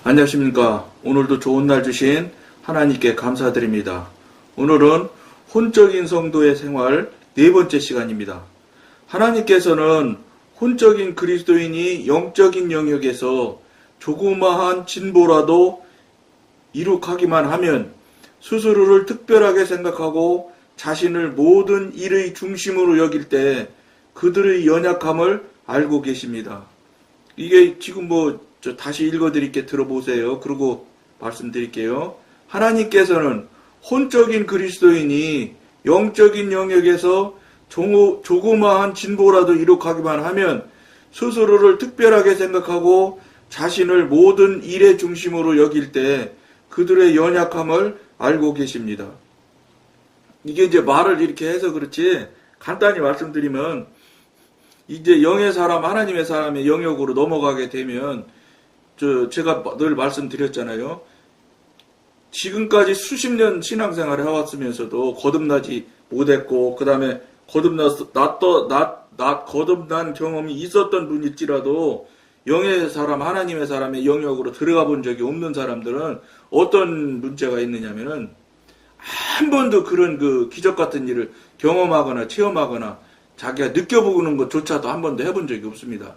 안녕하십니까. 오늘도 좋은 날 주신 하나님께 감사드립니다. 오늘은 혼적인 성도의 생활 네 번째 시간입니다. 하나님께서는 혼적인 그리스도인이 영적인 영역에서 조그마한 진보라도 이룩하기만 하면 스스로를 특별하게 생각하고 자신을 모든 일의 중심으로 여길 때 그들의 연약함을 알고 계십니다. 이게 지금 다시 읽어드릴게 들어보세요. 그리고 말씀드릴게요. 하나님께서는 혼적인 그리스도인이 영적인 영역에서 조그마한 진보라도 이룩하기만 하면 스스로를 특별하게 생각하고 자신을 모든 일의 중심으로 여길 때 그들의 연약함을 알고 계십니다. 이게 이제 말을 이렇게 해서 그렇지 간단히 말씀드리면 이제 영의 사람, 하나님의 사람의 영역으로 넘어가게 되면 제가 늘 말씀드렸잖아요. 지금까지 수십 년 신앙생활을 해왔으면서도 거듭나지 못했고, 그 다음에 거듭난 경험이 있었던 분일지라도 영의 사람, 하나님의 사람의 영역으로 들어가 본 적이 없는 사람들은 어떤 문제가 있느냐면은 한 번도 그런 그 기적 같은 일을 경험하거나 체험하거나 자기가 느껴보는 것조차도 한 번도 해본 적이 없습니다.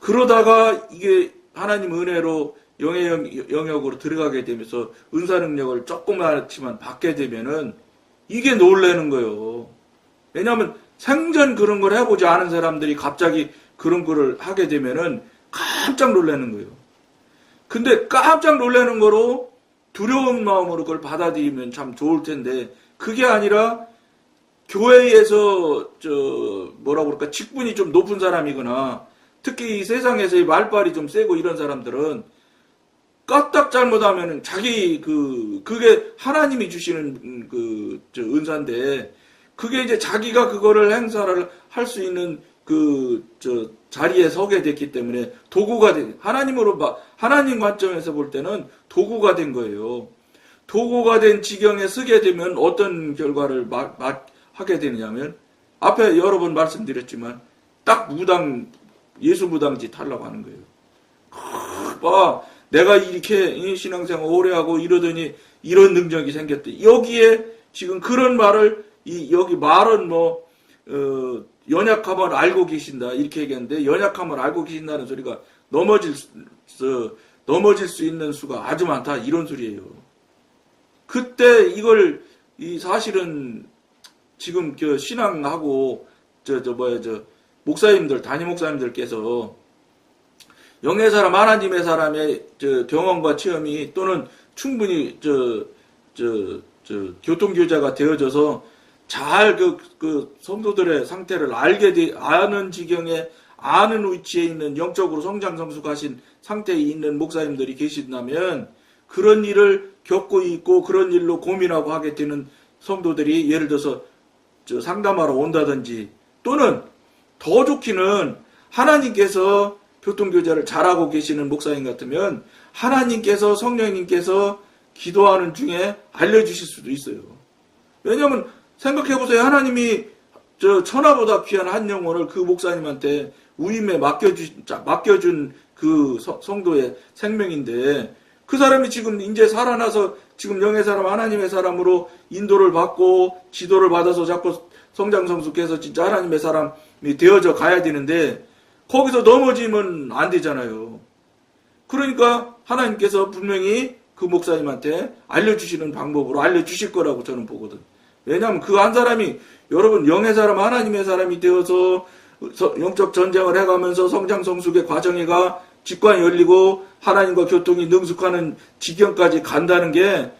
그러다가 이게 하나님 은혜로 영의 영역으로 들어가게 되면서 은사 능력을 조그맣지만 받게 되면은 이게 놀라는 거예요. 왜냐하면 생전 그런 걸 해보지 않은 사람들이 갑자기 그런 거를 하게 되면은 깜짝 놀라는 거예요. 근데 깜짝 놀라는 거로 두려운 마음으로 그걸 받아들이면 참 좋을 텐데 그게 아니라 교회에서 직분이 좀 높은 사람이거나 특히 이 세상에서의 말빨이 좀 세고 이런 사람들은 까딱 잘못하면 그게 하나님이 주시는 은사인데 그게 이제 자기가 그거를 행사를 할 수 있는 자리에 서게 됐기 때문에 도구가 하나님 관점에서 볼 때는 도구가 된 거예요. 도구가 된 지경에 서게 되면 어떤 결과를 하게 되느냐면 앞에 여러 번 말씀드렸지만 딱 예수 무당짓 하려고 하는 거예요. 내가 이렇게 신앙생활 오래 하고 이러더니 이런 능력이 생겼대. 여기에 지금 그런 말을 여기 말은 연약함을 알고 계신다 이렇게 얘기하는데 연약함을 알고 계신다는 소리가 넘어질 수 있는 수가 아주 많다 이런 소리예요. 그때 이걸 사실은 지금 신앙하고 목사님들 담임 목사님들께서 영의 사람 하나님의 사람의 경험과 체험이 또는 충분히 교통교제가 되어져서 잘 성도들의 상태를 아는 지경에 아는 위치에 있는 영적으로 성장성숙하신 상태에 있는 목사님들이 계신다면 그런 일을 겪고 있고 그런 일로 고민하고 하게 되는 성도들이 예를 들어서 상담하러 온다든지 또는 더 좋기는 하나님께서 교통교제를 잘하고 계시는 목사님 같으면 하나님께서 성령님께서 기도하는 중에 알려주실 수도 있어요. 왜냐하면 생각해보세요. 하나님이 천하보다 귀한 한 영혼을 그 목사님한테 우임에 맡겨준 그 성도의 생명인데 그 사람이 지금 이제 살아나서 지금 영의 사람 하나님의 사람으로 인도를 받고 지도를 받아서 자꾸 성장성숙해서 진짜 하나님의 사람이 되어져 가야 되는데 거기서 넘어지면 안 되잖아요. 그러니까 하나님께서 분명히 그 목사님한테 알려주시는 방법으로 알려주실 거라고 저는 보거든. 왜냐하면 그 한 사람이 여러분 영의 사람 하나님의 사람이 되어서 영적 전쟁을 해가면서 성장성숙의 과정에가 직관이 열리고 하나님과 교통이 능숙하는 지경까지 간다는 게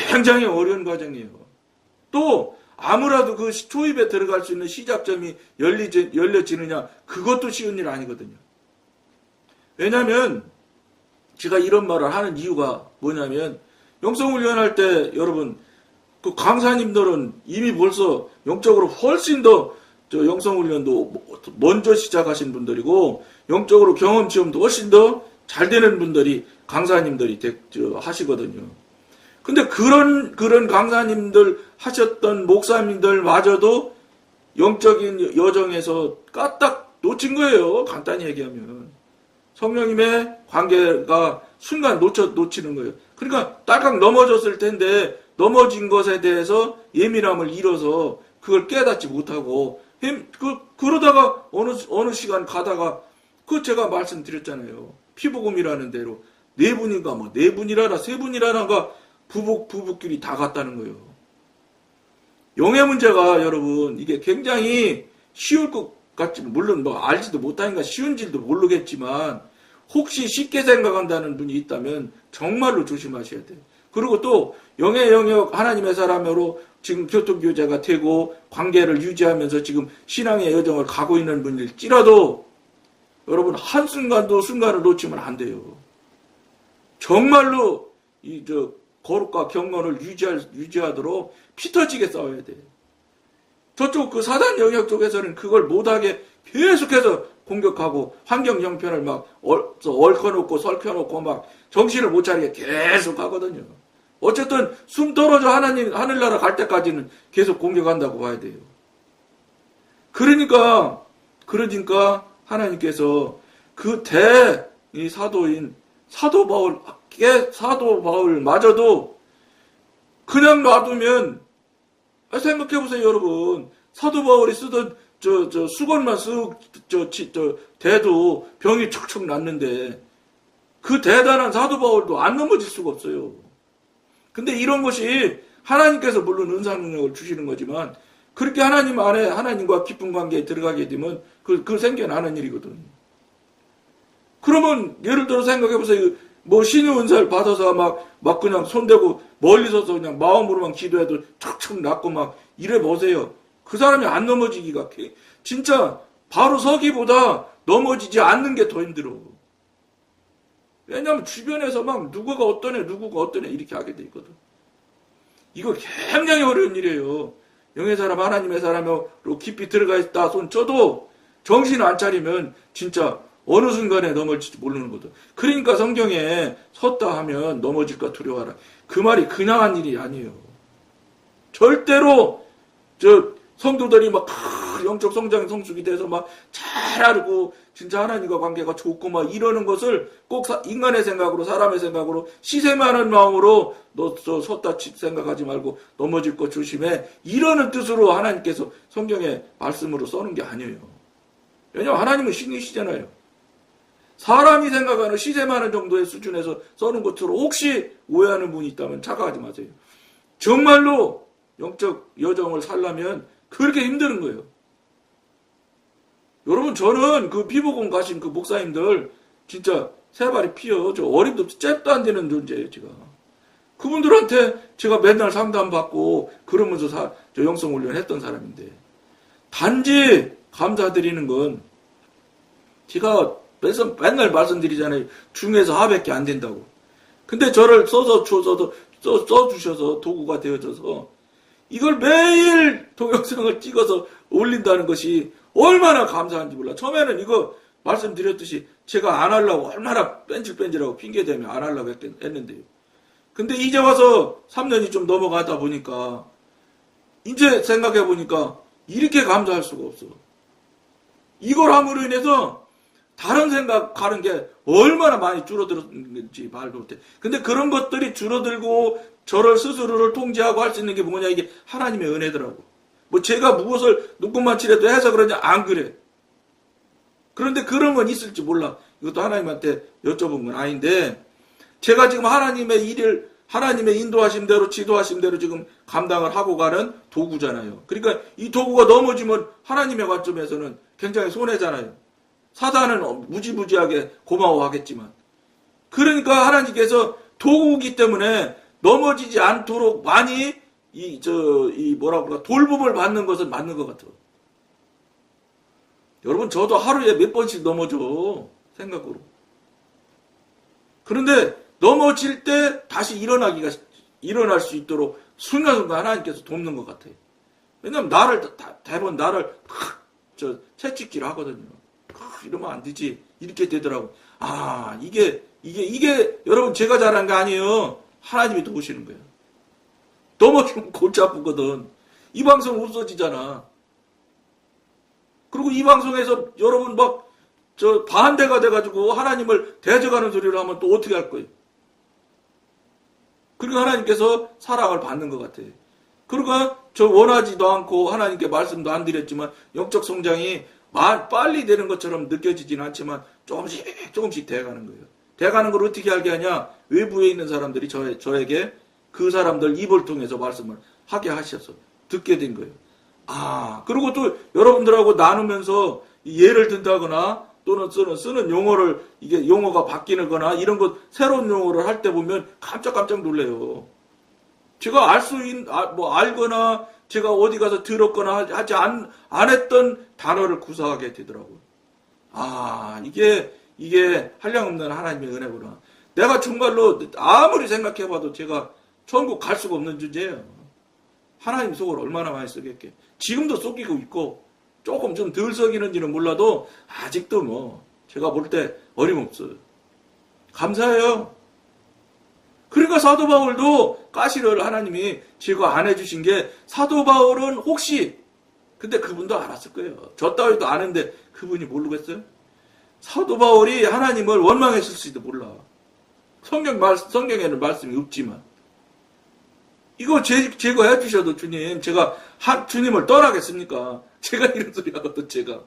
굉장히 어려운 과정이에요. 또 아무라도 그 초입에 들어갈 수 있는 시작점이 열려지느냐 그것도 쉬운 일 아니거든요. 왜냐하면 제가 이런 말을 하는 이유가 뭐냐면 영성훈련할 때 여러분 그 강사님들은 이미 벌써 영적으로 훨씬 더 영성훈련도 먼저 시작하신 분들이고 영적으로 경험 체험도 훨씬 더 잘 되는 분들이 강사님들이 하시거든요. 근데 그런 강사님들 하셨던 목사님들마저도 영적인 여정에서 까딱 놓친 거예요. 간단히 얘기하면. 성령님의 관계가 순간 놓치는 거예요. 그러니까 딸깍 넘어졌을 텐데 넘어진 것에 대해서 예민함을 잃어서 그걸 깨닫지 못하고 그러다가 어느 시간 가다가 제가 말씀드렸잖아요. 피복음이라는 대로 네 분인가 네 분이라나 세 분이라나가 부부끼리 다 갔다는 거예요. 영의 문제가 여러분 이게 굉장히 쉬울 것 같지만 물론 알지도 못하니까 쉬운지도 모르겠지만 혹시 쉽게 생각한다는 분이 있다면 정말로 조심하셔야 돼요. 그리고 또 영의 영역 하나님의 사람으로 지금 교통교제가 되고 관계를 유지하면서 지금 신앙의 여정을 가고 있는 분일지라도 여러분 한순간도 순간을 놓치면 안 돼요. 정말로 거룩과 경건을 유지하도록 피 터지게 싸워야 돼요. 저쪽 그 사단 영역 쪽에서는 그걸 못하게 계속해서 공격하고 환경 형편을 막 얽혀놓고 설켜놓고 막 정신을 못 차리게 계속 하거든요. 어쨌든 숨 떨어져 하늘나라 갈 때까지는 계속 공격한다고 봐야 돼요. 그러니까 하나님께서 그 이 사도인 사도 바울마저도 그냥 놔두면 생각해보세요, 여러분. 사도 바울이 쓰던 수건만 대도 병이 척척 났는데 그 대단한 사도 바울도 안 넘어질 수가 없어요. 근데 이런 것이 하나님께서 물론 은사 능력을 주시는 거지만 그렇게 하나님 안에 하나님과 깊은 관계에 들어가게 되면 그 생겨나는 일이거든. 그러면 예를 들어 생각해보세요. 신의 은사를 받아서 막 그냥 손대고 멀리 서서 그냥 마음으로만 기도해도 척척 낫고 막 이래 보세요. 그 사람이 안 넘어지기가 진짜 바로 서기보다 넘어지지 않는 게 더 힘들어. 왜냐하면 주변에서 막 누구가 어떠네 이렇게 하게 돼 있거든. 이거 굉장히 어려운 일이에요. 영의 사람 하나님의 사람으로 깊이 들어가 있다 손 쳐도 정신 안 차리면 진짜 어느 순간에 넘어질지 모르는 거죠. 그러니까 성경에 섰다 하면 넘어질까 두려워하라. 그 말이 그냥 한 일이 아니에요. 절대로 성도들이 막 영적 성장의 성숙이 돼서 막 잘 알고 진짜 하나님과 관계가 좋고 막 이러는 것을 꼭 인간의 생각으로 사람의 생각으로 시샘하는 마음으로 너 섰다 생각하지 말고 넘어질 것 조심해. 이러는 뜻으로 하나님께서 성경의 말씀으로 써는 게 아니에요. 왜냐하면 하나님은 신이시잖아요. 사람이 생각하는 시샘하는 정도의 수준에서 써는 것으로 혹시 오해하는 분이 있다면 착각하지 마세요. 정말로 영적 여정을 살려면 그렇게 힘드는 거예요. 여러분 저는 그 피복음 가신 그 목사님들 진짜 세 발이 피어. 저 어림도 잽도 안 되는 존재예요 제가. 그분들한테 제가 맨날 상담받고 그러면서 저 영성훈련 했던 사람인데 단지 감사드리는 건 제가 맨날 말씀드리잖아요. 중에서 하밖에 안 된다고. 근데 저를 써주셔서 도구가 되어져서 이걸 매일 동영상을 찍어서 올린다는 것이 얼마나 감사한지 몰라. 처음에는 이거 말씀드렸듯이 제가 안 하려고 얼마나 뺀질뺀질하고 핑계대며 안 하려고 했는데요. 근데 이제 와서 3년이 좀 넘어가다 보니까 이제 생각해보니까 이렇게 감사할 수가 없어. 이걸 함으로 인해서 다른 생각하는 게 얼마나 많이 줄어들었는지 말도 못해. 근데 그런 것들이 줄어들고 저를 스스로를 통제하고 할 수 있는 게 뭐냐, 이게 하나님의 은혜더라고. 제가 무엇을 눈곱만 칠해도 해서 그러냐, 안 그래. 그런데 그런 건 있을지 몰라. 이것도 하나님한테 여쭤본 건 아닌데 제가 지금 하나님의 일을 하나님의 인도하심대로 지도하심대로 지금 감당을 하고 가는 도구잖아요. 그러니까 이 도구가 넘어지면 하나님의 관점에서는 굉장히 손해잖아요. 사단은 무지무지하게 고마워하겠지만. 그러니까 하나님께서 도구이기 때문에 넘어지지 않도록 많이 돌봄을 받는 것은 맞는 것 같아요. 여러분, 저도 하루에 몇 번씩 넘어져, 생각으로. 그런데 넘어질 때 다시 일어날 수 있도록 순간순간 하나님께서 돕는 것 같아요. 왜냐면 대부분 나를 채찍질 하거든요. 이러면 안 되지. 이렇게 되더라고. 이게 여러분 제가 잘한 게 아니에요. 하나님이 도우시는 거예요. 넘어지면 골치 아프거든. 이 방송 없어지잖아. 그리고 이 방송에서 여러분 막 저 반대가 돼가지고 하나님을 대적하는 소리를 하면 또 어떻게 할 거예요? 그리고 하나님께서 사랑을 받는 것 같아요. 그러니까 저 원하지도 않고 하나님께 말씀도 안 드렸지만 영적 성장이 빨리 되는 것처럼 느껴지진 않지만 조금씩 돼가는 거예요. 돼가는 걸 어떻게 알게 하냐? 외부에 있는 사람들이 저에게 그 사람들 입을 통해서 말씀을 하게 하셔서 듣게 된 거예요. 그리고 또 여러분들하고 나누면서 예를 든다거나 또는 쓰는 용어를 이게 용어가 바뀌거나 이런 것 새로운 용어를 할 때 보면 깜짝 놀래요. 제가 알거나 제가 어디 가서 들었거나 하지 안 했던 단어를 구사하게 되더라고요. 이게 한량없는 하나님의 은혜구나. 내가 정말로 아무리 생각해봐도 제가 천국 갈 수가 없는 주제예요. 하나님 속을 얼마나 많이 썩였게. 지금도 썩이고 있고 조금 좀 덜 썩이는지는 몰라도 아직도 제가 볼 때 어림없어요. 감사해요. 그러니까 사도 바울도 가시를 하나님이 제거 안 해주신 게 사도 바울은 혹시 근데 그분도 알았을 거예요. 저 따위도 아는데 그분이 모르겠어요? 사도 바울이 하나님을 원망했을지도 몰라. 성경에는 말씀이 없지만 이거 제거해 주셔도 주님 제가 주님을 떠나겠습니까? 제가 이런 소리 하거든 제가.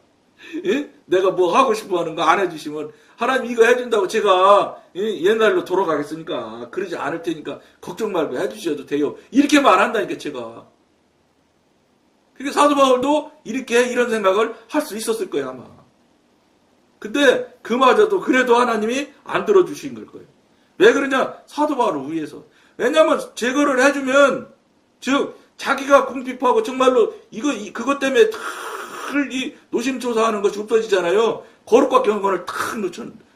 예? 내가 뭐 하고 싶어 하는 거 안 해주시면 하나님 이거 해준다고 제가 옛날로 돌아가겠습니까? 그러지 않을 테니까 걱정 말고 해주셔도 돼요. 이렇게 말한다니까 제가. 그러니까 사도 바울도 이런 생각을 할 수 있었을 거예요 아마. 근데 그마저도 그래도 하나님이 안 들어주신 걸 거예요. 왜 그러냐? 사도 바울을 위해서. 왜냐하면 제거를 해주면 즉 자기가 궁핍하고 정말로 그것 때문에 이 노심초사하는 것이 없어지잖아요. 거룩과 경건을 탁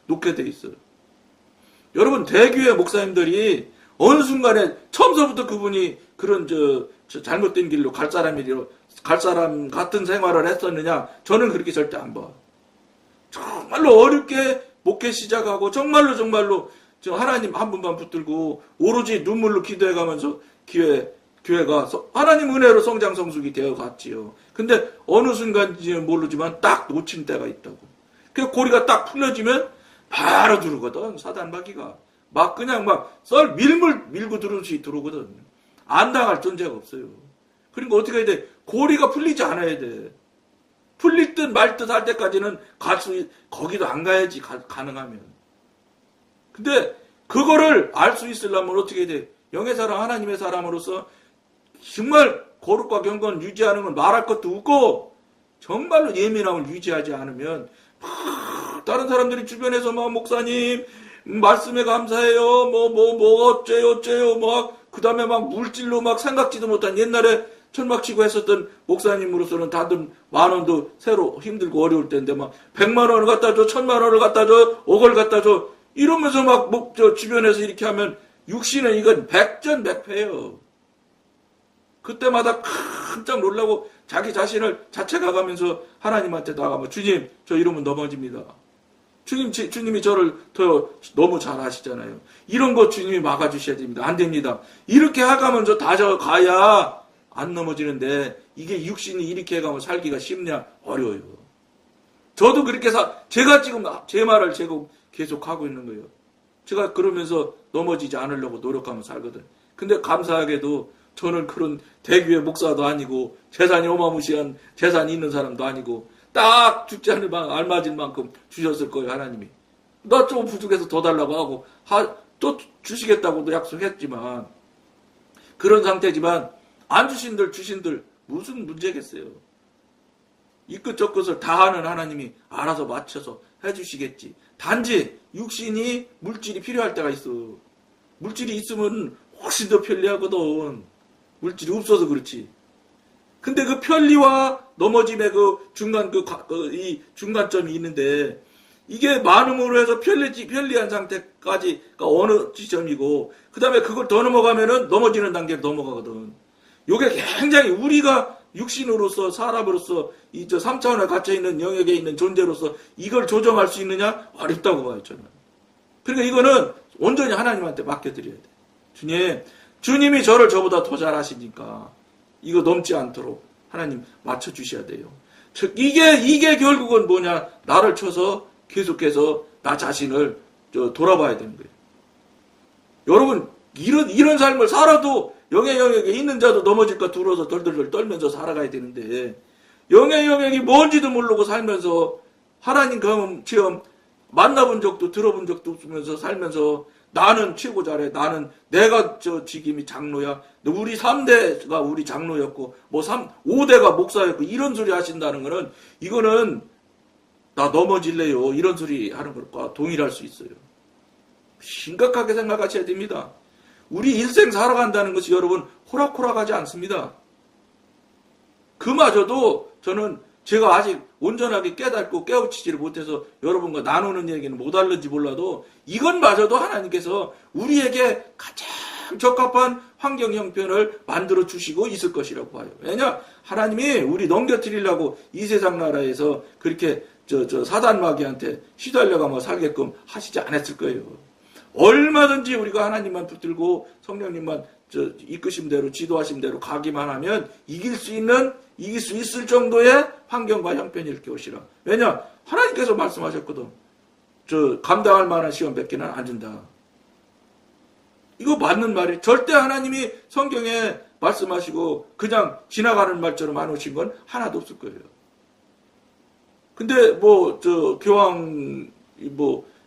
놓게 돼 있어요. 여러분 대교회 목사님들이 어느 순간에 처음서부터 그분이 그런 저 잘못된 길로 갈 사람 같은 생활을 했었느냐? 저는 그렇게 절대 안 봐. 정말로 어렵게 목회 시작하고 정말로 저 하나님 한 분만 붙들고 오로지 눈물로 기도해가면서 교회가 하나님 은혜로 성장 성숙이 되어 갔지요. 근데 어느 순간인지는 모르지만 딱 놓친 때가 있다고. 그 고리가 딱 풀려지면 바로 들어오거든. 사단 마귀가 그냥 밀고 들어오듯이 들어오거든. 안 당할 존재가 없어요. 그러니까 어떻게 해야 돼? 고리가 풀리지 않아야 돼. 풀릴 듯 말 듯 할 때까지는 거기도 안 가야지 가능하면. 근데 그거를 알 수 있으려면 어떻게 해야 돼? 영의 사람 하나님의 사람으로서 정말 거룩과 경건 유지하는 건 말할 것도 없고 정말로 예민함을 유지하지 않으면 다른 사람들이 주변에서 목사님 말씀에 감사해요 어째요 그 다음에 물질로 생각지도 못한 옛날에 철막치고 했었던 목사님으로서는 다들 10,000원도 새로 힘들고 어려울 때인데 100,000원을 갖다 줘 1,000,000원을 갖다 줘 5억을 갖다 줘 이러면서 저 주변에서 이렇게 하면 육신은 이건 백전백패예요. 그때마다 깜짝 놀라고 자기 자신을 자책해가면서 하나님한테 나가면 주님 저 이러면 넘어집니다. 주님이 저를 더 너무 잘 아시잖아요. 이런 거 주님이 막아주셔야 됩니다. 안 됩니다. 이렇게 해가면서 다져가야 안 넘어지는데 이게 육신이 이렇게 해가면 살기가 쉽냐? 어려워요. 저도 그렇게 제가 지금 제 말을 제가 계속 하고 있는 거예요. 제가 그러면서 넘어지지 않으려고 노력하면서 살거든. 근데 감사하게도 저는 그런 대교회 목사도 아니고 재산이 어마무시한 재산이 있는 사람도 아니고 딱 죽지 않을 알맞을 만큼 주셨을 거예요 하나님이. 나 조금 부족해서 더 달라고 하고 또 주시겠다고도 약속했지만 그런 상태지만 안 주신들 무슨 문제겠어요. 이 끝 저 끝을 다 하는 하나님이 알아서 맞춰서 해주시겠지. 단지 육신이 물질이 필요할 때가 있어. 물질이 있으면 훨씬 더 편리하거든. 물질이 없어서 그렇지. 근데 그 편리와 넘어짐의 이 중간점이 있는데 이게 많음으로 해서 편리한 상태까지가 어느 지점이고 그 다음에 그걸 더 넘어가면은 넘어지는 단계로 넘어가거든. 요게 굉장히 우리가 육신으로서 사람으로서 이 3차원에 갇혀있는 영역에 있는 존재로서 이걸 조정할 수 있느냐? 어렵다고 봐요 저는. 그러니까 이거는 온전히 하나님한테 맡겨드려야 돼. 주님이 저를 저보다 더 잘하시니까 이거 넘지 않도록 하나님 맞춰주셔야 돼요. 즉 이게 결국은 뭐냐? 나를 쳐서 계속해서 나 자신을 돌아봐야 되는 거예요. 여러분, 이런 삶을 살아도 영의 영역에 있는 자도 넘어질까 두려워서 덜덜덜 떨면서 살아가야 되는데, 영의 영역이 뭔지도 모르고 살면서 하나님 경험, 체험, 만나본 적도 들어본 적도 없으면서 살면서 나는 최고 잘해. 나는 내가 지금이 장로야. 우리 3대가 우리 장로였고, 5대가 목사였고, 이런 소리 하신다는 거는, 이거는 나 넘어질래요. 이런 소리 하는 것과 동일할 수 있어요. 심각하게 생각하셔야 됩니다. 우리 일생 살아간다는 것이 여러분 호락호락하지 않습니다. 그마저도 저는 제가 아직 온전하게 깨닫고 깨우치지를 못해서 여러분과 나누는 얘기는 못 알는지 몰라도 이것마저도 하나님께서 우리에게 가장 적합한 환경 형편을 만들어 주시고 있을 것이라고 봐요. 왜냐? 하나님이 우리 넘겨드리려고 이 세상 나라에서 그렇게 사단 마귀한테 시달려가며 살게끔 하시지 않았을 거예요. 얼마든지 우리가 하나님만 붙들고 성령님만 이끄신 대로 지도하신 대로 가기만 하면 이길 수 있을 정도의 환경과 형편이 이렇게 오시라. 왜냐? 하나님께서 말씀하셨거든. 감당할 만한 시험 몇 개는 안 준다. 이거 맞는 말이에요. 절대 하나님이 성경에 말씀하시고 그냥 지나가는 말처럼 안 오신 건 하나도 없을 거예요. 근데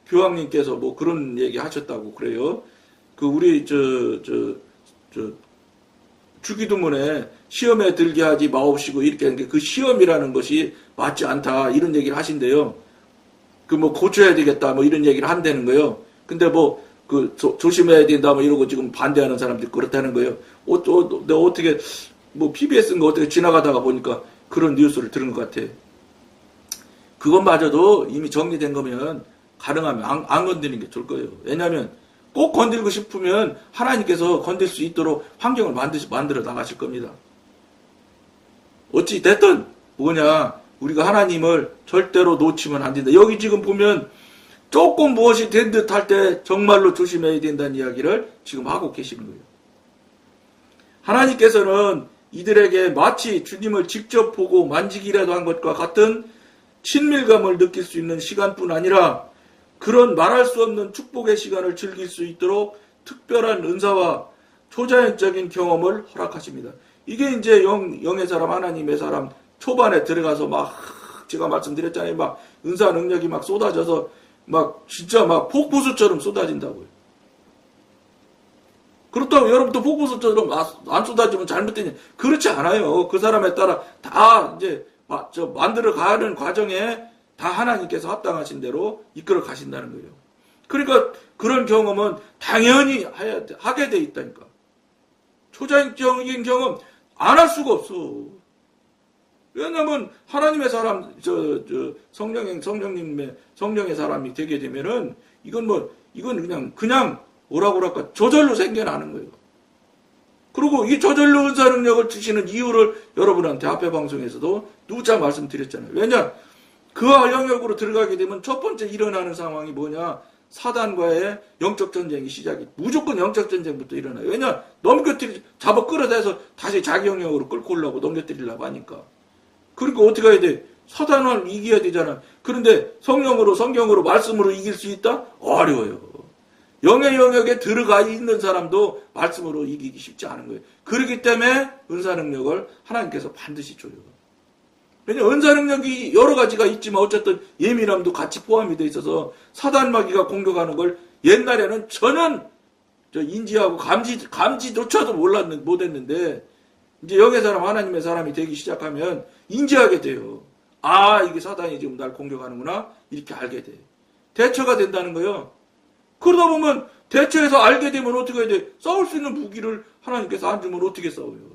교황님께서 그런 얘기 하셨다고 그래요. 우리 주기도문에 시험에 들게 하지 마옵시고 이렇게 하는 게 그 시험이라는 것이 맞지 않다 이런 얘기를 하신대요. 고쳐야 되겠다 이런 얘기를 한다는 거예요. 근데 조심해야 된다 이러고 지금 반대하는 사람들이 그렇다는 거예요. 내가 어떻게 PBS인가 어떻게 지나가다가 보니까 그런 뉴스를 들은 것 같아. 그것마저도 이미 정리된 거면 가능하면 안 건드리는 게 좋을 거예요. 왜냐하면 꼭 건들고 싶으면 하나님께서 건들 수 있도록 환경을 만들어 나가실 겁니다. 어찌 됐든 우리가 하나님을 절대로 놓치면 안 된다. 여기 지금 보면 조금 무엇이 된 듯 할 때 정말로 조심해야 된다는 이야기를 지금 하고 계시는 거예요. 하나님께서는 이들에게 마치 주님을 직접 보고 만지기라도 한 것과 같은 친밀감을 느낄 수 있는 시간뿐 아니라 그런 말할 수 없는 축복의 시간을 즐길 수 있도록 특별한 은사와 초자연적인 경험을 허락하십니다. 이게 이제 영의 사람, 하나님의 사람 초반에 들어가서 제가 말씀드렸잖아요. 은사 능력이 쏟아져서 진짜 폭포수처럼 쏟아진다고요. 그렇다고 여러분도 폭포수처럼 안 쏟아지면 잘못되냐? 그렇지 않아요. 그 사람에 따라 다 이제 만들어 가는 과정에 다 하나님께서 합당하신 대로 이끌어 가신다는 거예요. 그러니까 그런 경험은 당연히 하게 돼 있다니까. 초자연적인 경험 안 할 수가 없어. 왜냐면 하나님의 사람, 성령의 사람이 되게 되면은 이건 그냥 뭐라고 그럴까 저절로 생겨나는 거예요. 그리고 이 저절로 은사 능력을 주시는 이유를 여러분한테 앞에 방송에서도 누차 말씀드렸잖아요. 왜냐? 그 영역으로 들어가게 되면 첫 번째 일어나는 상황이 뭐냐? 사단과의 영적 전쟁이 시작이. 무조건 영적 전쟁부터 일어나요. 왜냐? 잡아 끌어대서 다시 자기 영역으로 끌고 오려고 넘겨뜨리려고 하니까. 그러니까 어떻게 해야 돼? 사단을 이겨야 되잖아. 그런데 성경으로 말씀으로 이길 수 있다? 어려워요. 영의 영역에 들어가 있는 사람도 말씀으로 이기기 쉽지 않은 거예요. 그렇기 때문에 은사 능력을 하나님께서 반드시 줘요. 왜냐하면 은사 능력이 여러 가지가 있지만 어쨌든 예민함도 같이 포함이 되어 있어서 사단 마귀가 공격하는 걸 옛날에는 전혀 인지하고 감지조차도 못했는데 이제 영의 사람, 하나님의 사람이 되기 시작하면 인지하게 돼요. 이게 사단이 지금 날 공격하는구나. 이렇게 알게 돼. 대처가 된다는 거예요. 그러다 보면 대처해서 알게 되면 어떻게 해야 돼? 싸울 수 있는 무기를 하나님께서 안 주면 어떻게 싸워요?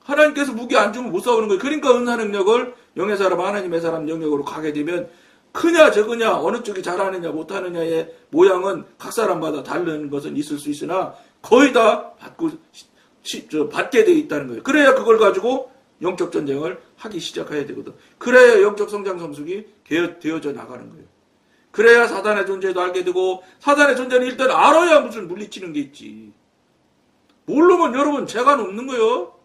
하나님께서 무기 안 주면 못 싸우는 거예요. 그러니까 은사 능력을 영의 사람, 하나님의 사람 영역으로 가게 되면 크냐 적으냐 어느 쪽이 잘하느냐 못하느냐의 모양은 각 사람마다 다른 것은 있을 수 있으나 거의 다 받게 되어 있다는 거예요. 그래야 그걸 가지고 영적 전쟁을 하기 시작해야 되거든. 그래야 영적 성장 성숙이 되어져 나가는 거예요. 그래야 사단의 존재도 알게 되고 사단의 존재는 일단 알아야 무슨 물리치는 게 있지. 모르면 여러분 재간 없는 거예요.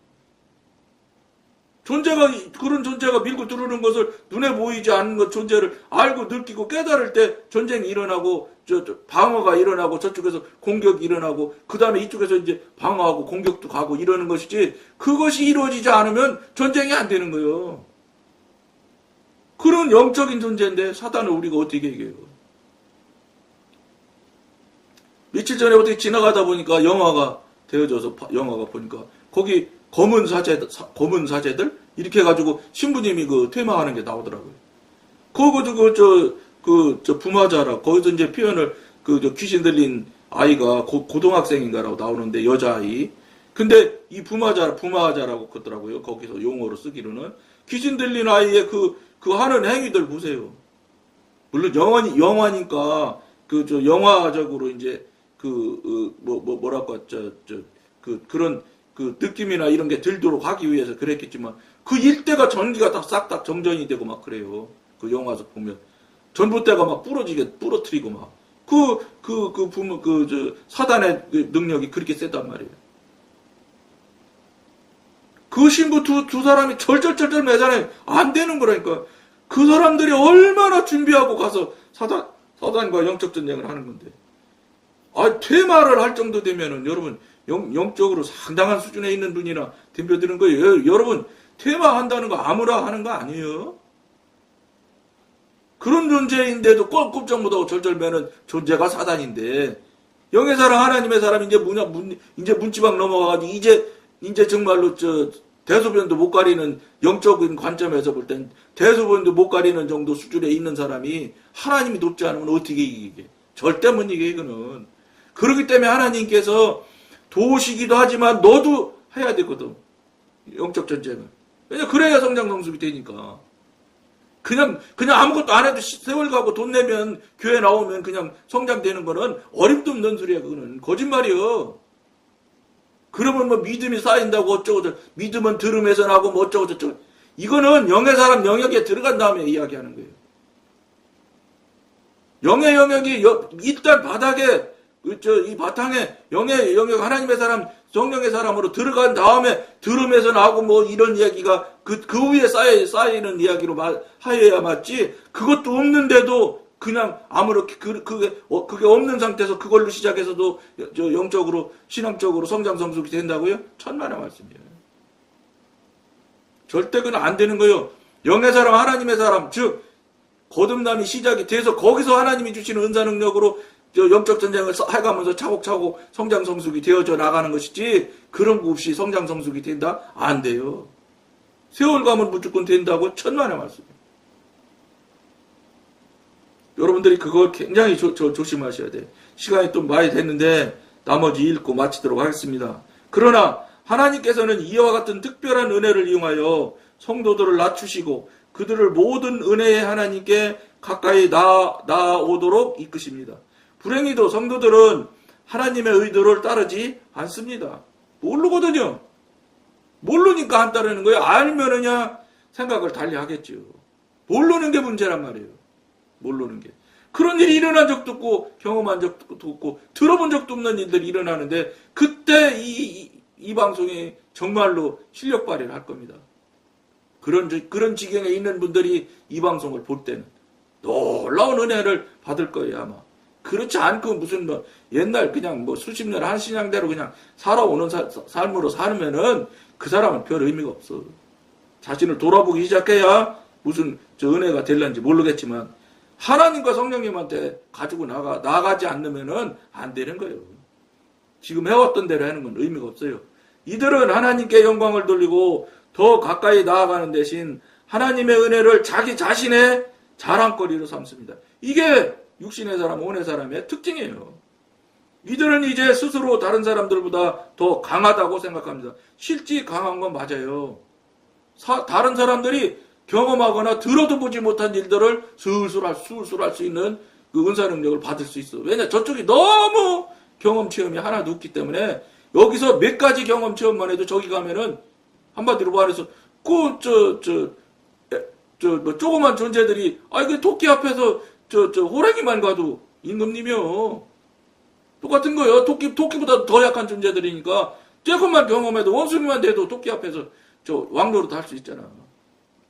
그런 존재가 밀고 들어오는 것을 눈에 보이지 않는 것 존재를 알고 느끼고 깨달을 때 전쟁이 일어나고, 방어가 일어나고, 저쪽에서 공격이 일어나고, 그 다음에 이쪽에서 이제 방어하고 공격도 가고 이러는 것이지, 그것이 이루어지지 않으면 전쟁이 안 되는 거예요. 그런 영적인 존재인데, 사단을 우리가 어떻게 얘기해요? 며칠 전에 어떻게 지나가다 보니까 영화가 되어져서, 영화가 보니까, 거기 검은 사제들? 이렇게 해가지고 신부님이 그 퇴마하는 게 나오더라고요. 거기서 부마자라, 거기서 이제 표현을, 귀신 들린 아이가 고등학생인가라고 나오는데, 여자아이. 근데 이 부마자라고 그러더라고요. 거기서 용어로 쓰기로는. 귀신 들린 아이의 그 하는 행위들 보세요. 물론 영화니까, 영화적으로 이제, 그런, 느낌이나 이런 게 들도록 하기 위해서 그랬겠지만, 그 일대가 전기가 싹 정전이 되고 막 그래요. 그 영화에서 보면. 전봇대가 막 부러뜨리고 막. 사단의 능력이 그렇게 세단 말이에요. 그 신부 두 사람이 절절절절 매잖아요. 안 되는 거라니까. 그 사람들이 얼마나 준비하고 가서 사단과 영적 전쟁을 하는 건데. 퇴마를 할 정도 되면은, 여러분, 영적으로 상당한 수준에 있는 분이나 덤벼드는 거예요. 여러분, 퇴마한다는 거 아무나 하는 거 아니에요? 그런 존재인데도 꼼꼼짝 못하고 절절 매는 존재가 사단인데, 영의 사람, 하나님의 사람, 이제 문지방 넘어가가지고, 이제 정말로 대소변도 못 가리는 영적인 관점에서 볼 땐 대소변도 못 가리는 정도 수준에 있는 사람이 하나님이 돕지 않으면 어떻게 이기게? 절대 못 이겨, 이거는. 그렇기 때문에 하나님께서 도우시기도 하지만 너도 해야 되거든. 영적 전쟁은. 왜냐, 그래야 성장 성숙이 되니까. 그냥 아무것도 안 해도 세월 가고 돈 내면 교회 나오면 그냥 성장되는 거는 어림도 없는 소리야, 그거는. 거짓말이요. 그러면 뭐 믿음이 쌓인다고 어쩌고저쩌고, 믿음은 들음에서 나고 뭐 어쩌고저쩌고. 이거는 영의 사람 영역에 들어간 다음에 이야기하는 거예요. 영의 영역이 일단 바닥에, 이 바탕에 영의 영역, 하나님의 사람, 성령의 사람으로 들어간 다음에 들음에서 나고 뭐 이런 이야기가 그 위에 쌓이는 이야기로 하여야 맞지. 그것도 없는데도 그냥 아무렇게 그게 없는 상태에서 그걸로 시작해서도 영적으로 신앙적으로 성장 성숙이 된다고요? 천만의 말씀이에요. 절대 그건 안 되는 거예요. 영의 사람, 하나님의 사람, 즉 거듭남이 시작이 돼서 거기서 하나님이 주시는 은사 능력으로 영적 전쟁을 해가면서 차곡차곡 성장 성숙이 되어져 나가는 것이지, 그런 거 없이 성장 성숙이 된다? 안 돼요. 세월 가면 무조건 된다고? 천만의 말씀이에요. 여러분들이 그걸 굉장히 조심하셔야 돼요. 시간이 또 많이 됐는데 나머지 읽고 마치도록 하겠습니다. 그러나 하나님께서는 이와 같은 특별한 은혜를 이용하여 성도들을 낮추시고 그들을 모든 은혜의 하나님께 가까이 나아오도록 이끄십니다. 불행히도 성도들은 하나님의 의도를 따르지 않습니다. 모르거든요. 모르니까 안 따르는 거예요. 알면은야 생각을 달리 하겠죠. 모르는 게 문제란 말이에요. 모르는 게. 그런 일이 일어난 적도 없고 경험한 적도 없고 들어본 적도 없는 일들이 일어나는데, 그때 이 방송이 정말로 실력 발휘를 할 겁니다. 그런 지경에 있는 분들이 이 방송을 볼 때는 놀라운 은혜를 받을 거예요, 아마. 그렇지 않고 무슨 뭐 옛날 그냥 뭐 수십 년 한 신앙대로 그냥 살아오는 삶으로 살면은 그 사람은 별 의미가 없어. 자신을 돌아보기 시작해야 무슨 은혜가 될런지 모르겠지만, 하나님과 성령님한테 가지고 나가지 않으면은 안 되는 거예요. 지금 해왔던 대로 하는 건 의미가 없어요. 이들은 하나님께 영광을 돌리고 더 가까이 나아가는 대신 하나님의 은혜를 자기 자신의 자랑거리로 삼습니다. 이게 육신의 사람, 혼의 사람의 특징이에요. 이들은 이제 스스로 다른 사람들보다 더 강하다고 생각합니다. 실제 강한 건 맞아요. 다른 사람들이 경험하거나 들어도 보지 못한 일들을 술술 할 수 있는 그 은사 능력을 받을 수 있어. 왜냐? 저쪽이 너무 경험 체험이 하나도 없기 때문에 여기서 몇 가지 경험 체험만 해도 저기 가면은 한마디로 말해서 뭐 조그만 존재들이 그 토끼 앞에서 호랑이만 가도 임금님이요. 똑같은 거예요. 토끼보다 더 약한 존재들이니까 조금만 경험해도 원숭이만 돼도 토끼 앞에서 저 왕노릇 할 수 있잖아.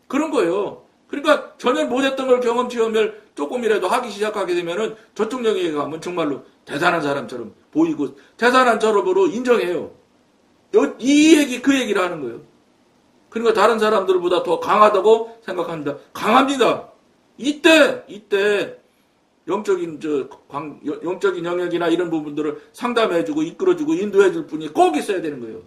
그런 거예요. 그러니까 전혀 못했던 걸 경험치험을 조금이라도 하기 시작하게 되면은 저쪽 영역에 가면 정말로 대단한 사람처럼 보이고 대단한 사람으로 인정해요. 이 얘기 그 얘기를 하는 거예요. 그러니까 다른 사람들보다 더 강하다고 생각합니다. 강합니다. 이때 영적인 영적인 영역이나 이런 부분들을 상담해주고 이끌어주고 인도해줄 분이 꼭 있어야 되는 거예요.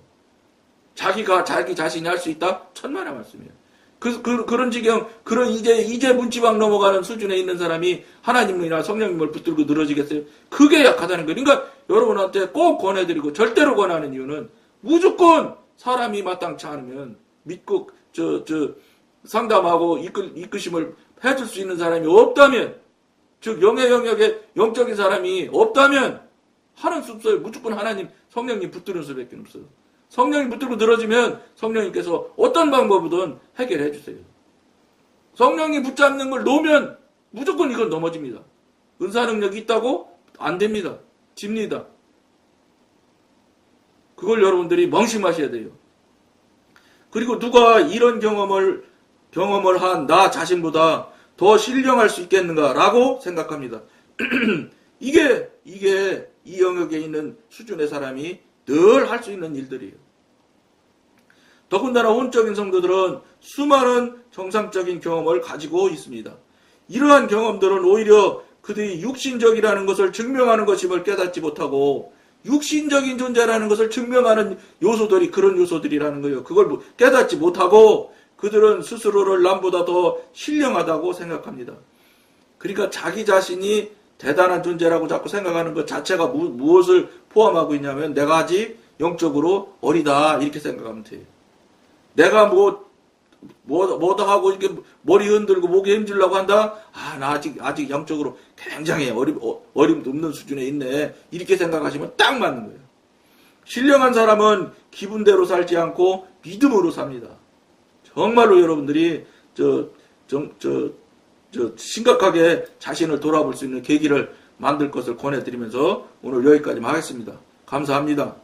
자기가 자기 자신이 할 수 있다? 천만의 말씀이에요. 그런 지경, 이제 문지방 넘어가는 수준에 있는 사람이 하나님이나 성령님을 붙들고 늘어지겠어요? 그게 약하다는 거예요. 그러니까 여러분한테 꼭 권해드리고 절대로 권하는 이유는 무조건 사람이 마땅치 않으면 믿고, 상담하고 이끄심을 해줄 수 있는 사람이 없다면, 즉, 영의 영역에 영적인 사람이 없다면, 하는 수 없어요. 무조건 하나님, 성령님 붙드는 수밖에 없어요. 성령이 붙들고 늘어지면 성령님께서 어떤 방법이든 해결해 주세요. 성령이 붙잡는 걸 놓으면 무조건 이건 넘어집니다. 은사 능력이 있다고? 안 됩니다. 집니다. 그걸 여러분들이 명심하셔야 돼요. 그리고 누가 이런 경험을 한 나 자신보다 더 신령할 수 있겠는가라고 생각합니다. 이게 이 영역에 있는 수준의 사람이 늘 할 수 있는 일들이에요. 더군다나 혼적인 성도들은 수많은 정상적인 경험을 가지고 있습니다. 이러한 경험들은 오히려 그들이 육신적이라는 것을 증명하는 것임을 깨닫지 못하고 육신적인 존재라는 것을 증명하는 요소들이 그런 요소들이라는 거예요. 그걸 깨닫지 못하고 그들은 스스로를 남보다 더 신령하다고 생각합니다. 그러니까 자기 자신이 대단한 존재라고 자꾸 생각하는 것 자체가 무엇을 포함하고 있냐면 내가 아직 영적으로 어리다 이렇게 생각하면 돼요. 내가 뭐다 하고 이렇게 머리 흔들고 목에 힘주려고 한다? 나 아직 영적으로 굉장히 어림도 없는 수준에 있네. 이렇게 생각하시면 딱 맞는 거예요. 신령한 사람은 기분대로 살지 않고 믿음으로 삽니다. 정말로 여러분들이 심각하게 자신을 돌아볼 수 있는 계기를 만들 것을 권해드리면서 오늘 여기까지만 하겠습니다. 감사합니다.